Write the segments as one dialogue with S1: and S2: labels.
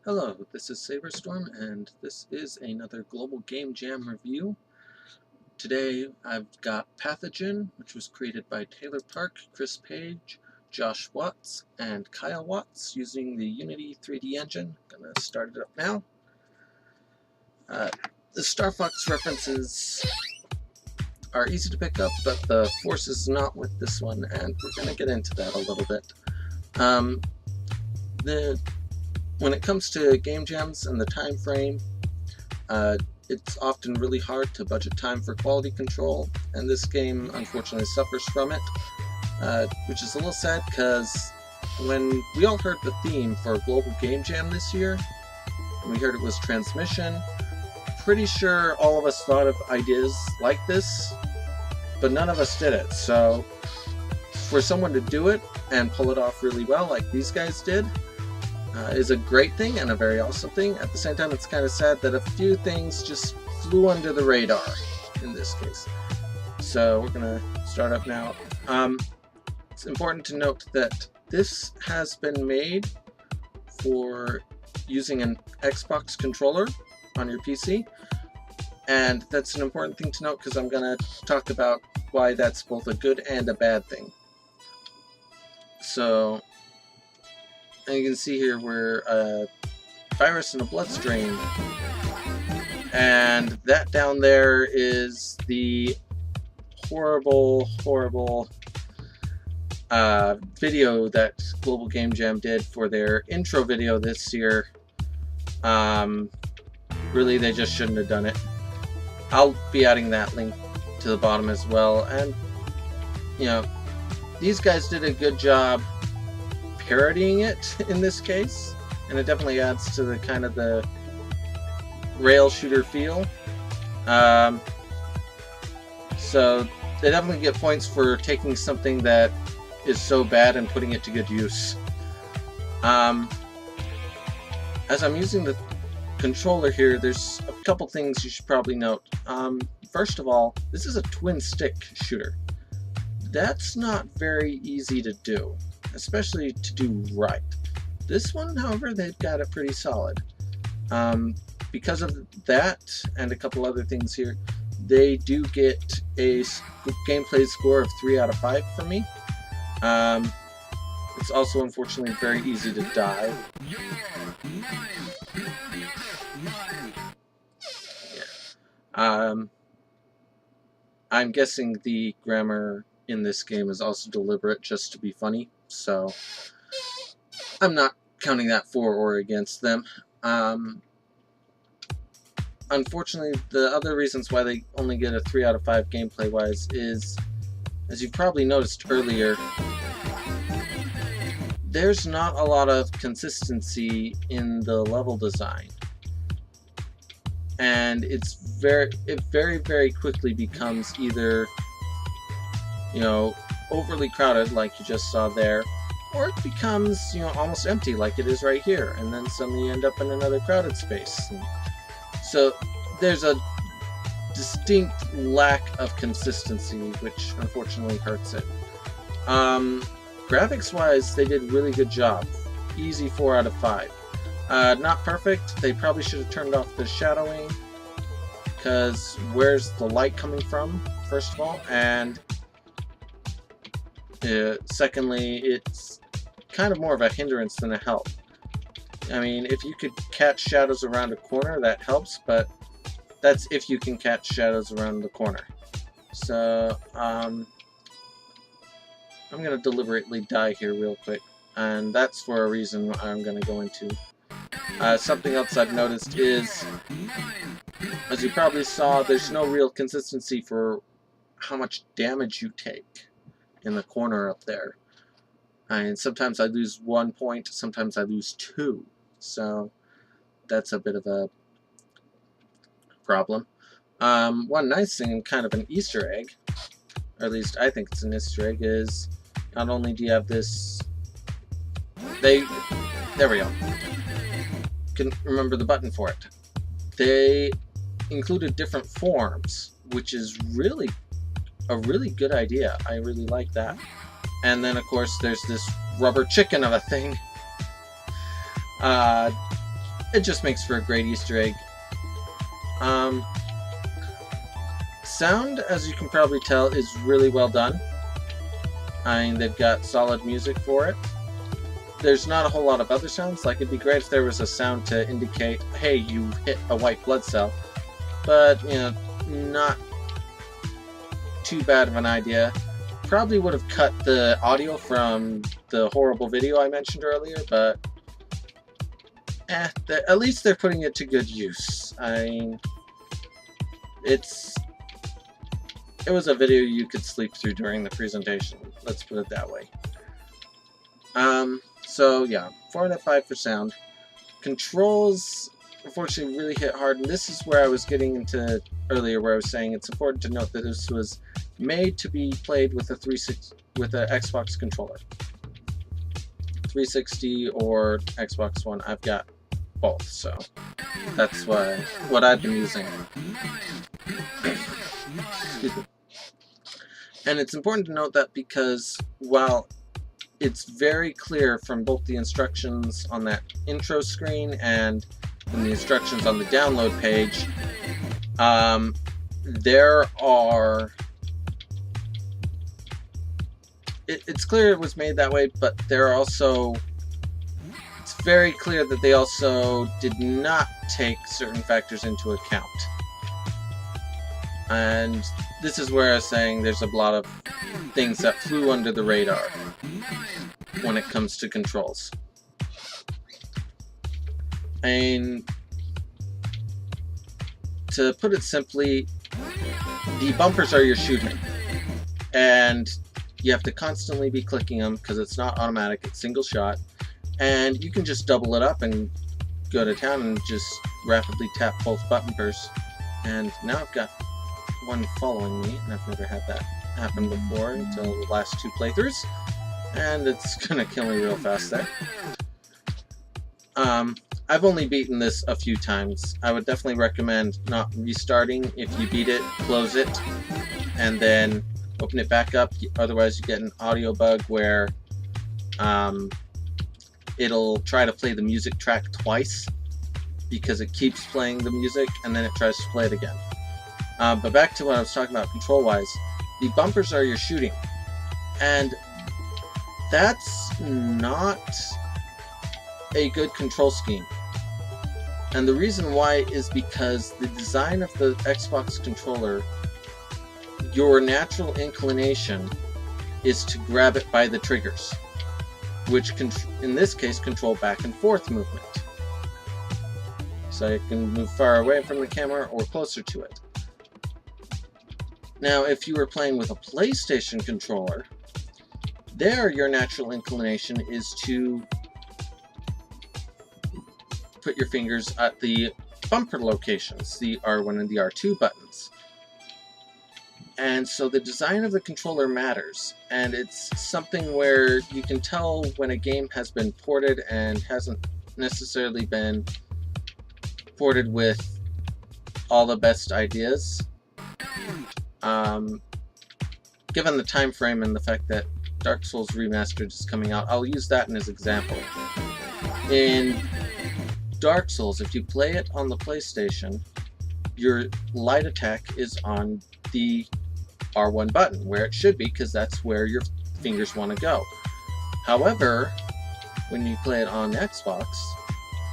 S1: Hello, this is Saberstorm, and this is another Global Game Jam review. Today I've got Pathogen, which was created by Taylor Park, Chris Page, Josh Watts, and Kyle Watts using the Unity 3D engine. I'm gonna start it up now. The Star Fox references are easy to pick up, but the force is not with this one, and we're gonna get into that a little bit. When it comes to game jams and the time frame, it's often really hard to budget time for quality control, and this game unfortunately suffers from it, which is a little sad because when we all heard the theme for Global Game Jam this year, and we heard it was transmission, pretty sure all of us thought of ideas like this, but none of us did it. So for someone to do it and pull it off really well like these guys did, is a great thing and a very awesome thing. At the same time, it's kind of sad that a few things just flew under the radar in this case. So we're going to start up now. It's important to note that this has been made for using an Xbox controller on your PC, and that's an important thing to note because I'm going to talk about why that's both a good and a bad thing. So, and you can see here we're a virus in a bloodstream, and that down there is the horrible video that Global Game Jam did for their intro video this year. Really, they just shouldn't have done it. I'll be adding that link to the bottom as well, and you know, these guys did a good job parodying it in this case, and it definitely adds to the kind of the rail shooter feel. So they definitely get points for taking something that is so bad and putting it to good use. As I'm using the controller here, there's a couple things you should probably note. First of all, this is a twin stick shooter. That's not very easy to do, especially to do right. This one, however, they've got it pretty solid. Because of that and a couple other things here, they do get a gameplay score of 3 out of 5 for me. It's also unfortunately very easy to die. Yeah. I'm guessing the grammar in this game is also deliberate just to be funny, so I'm not counting that for or against them. Unfortunately, the other reasons why they only get a 3 out of 5 gameplay wise is, as you've probably noticed earlier, there's not a lot of consistency in the level design, and it very quickly becomes either, you know, overly crowded like you just saw there, or it becomes, you know, almost empty like it is right here, and then suddenly you end up in another crowded space. So there's a distinct lack of consistency, which unfortunately hurts it. Graphics wise, they did a really good job. Easy 4 out of 5. Not perfect. They probably should have turned off the shadowing, because where's the light coming from, first of all, and secondly, it's kind of more of a hindrance than a help. I mean, if you could catch shadows around a corner, that helps, but that's if you can catch shadows around the corner. So, I'm going to deliberately die here real quick, and that's for a reason I'm going to go into. Something else I've noticed is, as you probably saw, there's no real consistency for how much damage you take in the corner up there. And sometimes I lose 1 point, sometimes I lose 2. So that's a bit of a problem. One nice thing, and kind of an Easter egg, or at least I think it's an Easter egg, is not only do you have this, there we go. Can remember the button for it. They included different forms, which is really a really good idea. I really like that. And then of course there's this rubber chicken of a thing. it just makes for a great Easter egg. Sound, as you can probably tell, is really well done. I mean, they've got solid music for it. There's not a whole lot of other sounds. Like, it'd be great if there was a sound to indicate, hey, you hit a white blood cell. But, you know, not too bad of an idea. Probably would have cut the audio from the horrible video I mentioned earlier, but at least they're putting it to good use. I mean, it was a video you could sleep through during the presentation, let's put it that way. So yeah, 4 out of 5 for sound. Controls, unfortunately, really hit hard, and this is where I was getting into earlier, where I was saying it's important to note that this was made to be played with a Xbox controller. 360 or Xbox One, I've got both, so that's what I've been using. Excuse me. And it's important to note that because while it's very clear from both the instructions on that intro screen and in the instructions on the download page, it's clear it was made that way, but it's very clear that they also did not take certain factors into account. And this is where I was saying there's a lot of things that flew under the radar when it comes to controls. And to put it simply, the bumpers are your shooting, and you have to constantly be clicking them because it's not automatic, it's single shot, and you can just double it up and go to town and just rapidly tap both bumpers. And now I've got one following me, and I've never had that happen before until the last 2 playthroughs, and it's gonna kill me real fast there. I've only beaten this a few times. I would definitely recommend not restarting. If you beat it, close it, and then open it back up. Otherwise, you get an audio bug where it'll try to play the music track twice because it keeps playing the music and then it tries to play it again. But back to what I was talking about control-wise, the bumpers are your shooting, and that's not a good control scheme. And the reason why is because the design of the Xbox controller, your natural inclination is to grab it by the triggers, which in this case control back and forth movement. So you can move far away from the camera or closer to it. Now, if you were playing with a PlayStation controller, there your natural inclination is to put your fingers at the bumper locations, the R1 and the R2 buttons. And so the design of the controller matters, and it's something where you can tell when a game has been ported and hasn't necessarily been ported with all the best ideas. Given the time frame and the fact that Dark Souls Remastered is coming out, I'll use that as an example. In Dark Souls, if you play it on the PlayStation, your light attack is on the R1 button, where it should be, because that's where your fingers want to go. However, when you play it on Xbox,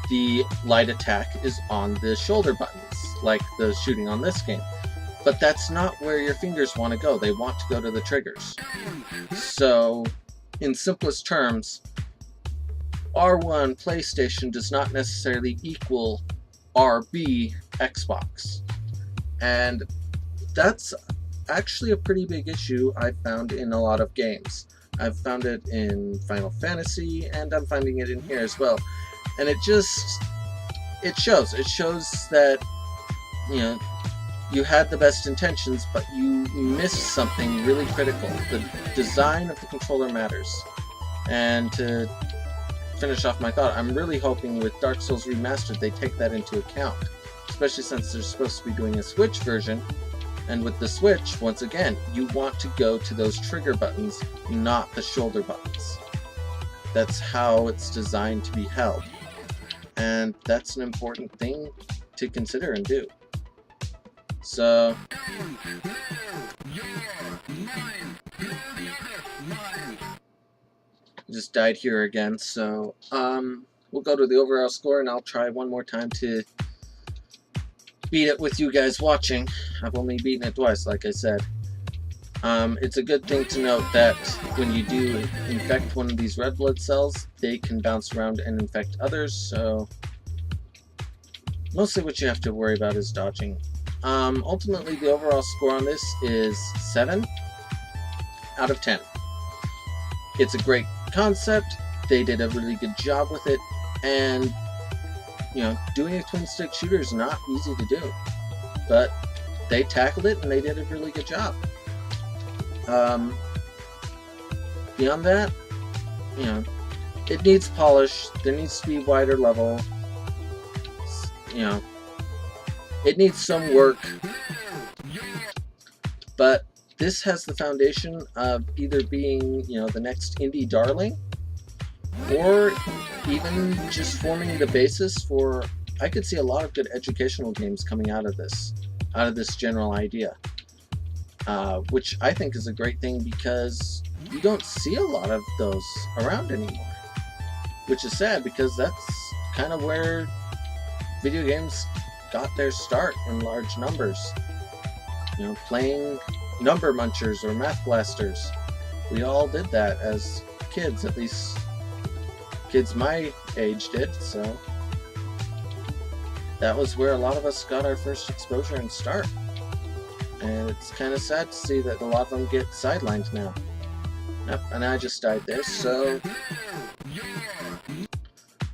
S1: the light attack is on the shoulder buttons, like the shooting on this game. But that's not where your fingers want to go. They want to go to the triggers. So, in simplest terms, R1 PlayStation does not necessarily equal RB Xbox. And that's actually a pretty big issue I've found in a lot of games. I've found it in Final Fantasy, and I'm finding it in here as well. And it shows. It shows that, you know, you had the best intentions, but you missed something really critical. The design of the controller matters. And to finish off my thought, I'm really hoping with Dark Souls Remastered they take that into account, especially since they're supposed to be doing a Switch version. And with the Switch, once again, you want to go to those trigger buttons, not the shoulder buttons. That's how it's designed to be held. and that's an important thing to consider and do. So just died here again, so we'll go to the overall score, and I'll try one more time to beat it with you guys watching. I've only beaten it twice, like I said. It's a good thing to note that when you do infect one of these red blood cells, they can bounce around and infect others, so mostly what you have to worry about is dodging. Ultimately, the overall score on this is 7 out of 10. It's a great concept, they did a really good job with it, and you know, doing a twin stick shooter is not easy to do, but they tackled it and they did a really good job. Beyond that, you know, it needs polish, there needs to be wider level, you know, it needs some work, but this has the foundation of either being, you know, the next indie darling, or even just forming the basis for, I could see a lot of good educational games coming out of this general idea, which I think is a great thing because you don't see a lot of those around anymore, which is sad because that's kind of where video games got their start in large numbers. You know, playing number munchers or math blasters. We all did that as kids, at least kids my age did, so that was where a lot of us got our first exposure and start. And it's kind of sad to see that a lot of them get sidelined now. Yep, and I just died there, so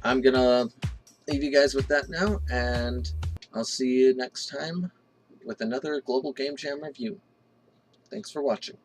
S1: I'm gonna leave you guys with that now, and I'll see you next time with another Global Game Jam review. Thanks for watching.